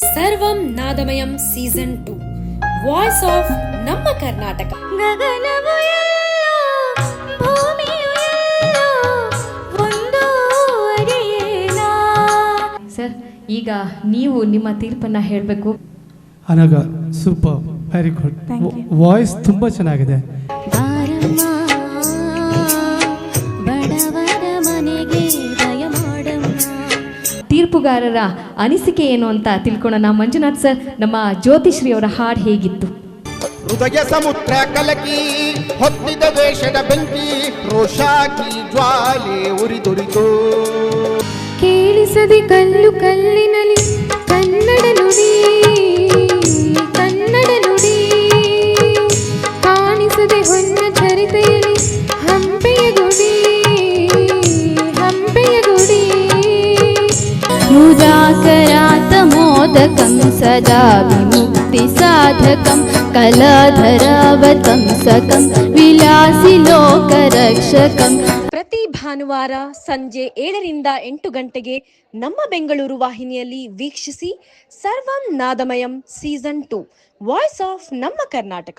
ಸರ್ವಂ ನಾದಮಯಂ season 2 voice of ನಮ್ಮ ಕರ್ನಾಟಕ. ಗಗನವು ಎಲ್ಲೋ, ಭೂಮಿಯು ಎಲ್ಲೋ, ಒಂದೂ ಅರಿಯೇನಾ. ಸರ್, ಈಗ ನೀವು ನಿಮ್ಮ ತೀರ್ಪನ್ನು ಹೇಳಬೇಕು. ಅನಗ ಸೂಪರ್, ವೆರಿ ಗುಡ್. ವಾಯ್ಸ್ ತುಂಬ ಚೆನ್ನಾಗಿದೆ. ಬಾರಮ್ಮ, ಬಡವರ ಮನೆಗೆ ದಯ ಮಾಡಮ್ಮ. ತೀರ್ಪುಗಾರರ ಅನಿಸಿಕೆ ಏನು ಅಂತ ತಿಳ್ಕೊಳ್ಳೋಣ. ಮಂಜುನಾಥ್ ಸರ್, ನಮ್ಮ ಜ್ಯೋತಿಶ್ರೀ ಅವರ ಹಾಡು ಹೇಗಿತ್ತು? ಹೃದಯ ಸಮುದ್ರ ಕಲಕಿ ಹೊತ್ತಿದ ವೇಷದ ಬೆಂಕಿ ರೋಷಾಕಿ ಜ್ವಾಲೆ ಉರಿದುರಿತು. ಕೇಳಿಸದೆ ಕಲ್ಲು ಕಲ್ಲಿನಲ್ಲಿ ಕನ್ನಡ ನುಡಿ, ಕನ್ನಡ ನುಡಿ. ಕಾಣಿಸದೆ ಹೊನ್ನ ಚರಿತೆಯಲ್ಲಿ ಹಂಪೆಯ ಗುಡಿ, ಹಂಪೆಯ ಗುಡಿ. ಮುದಾಕರಾತ ಮೋದಕಂ ಸದಾ ವಿಮುಕ್ತಿ ಸಾಧಕಂ ಕಲಾಧರಾವತಂ ಸಕಂ ವಿಲಾಸಿ ಲೋಕರಕ್ಷಕಂ. ಪ್ರತಿ ಭಾನುವಾರ ಸಂಜೆ 7ರಿಂದ 8 ಗಂಟೆಗೆ ನಮ್ಮ ಬೆಂಗಳೂರು ವಾಹಿನಿಯಲ್ಲಿ ವೀಕ್ಷಿಸಿ ಸರ್ವಂ ನಾದಮಯಂ ಸೀಸನ್ 2 ವಾಯ್ಸ್ ಆಫ್ ನಮ್ಮ ಕರ್ನಾಟಕ.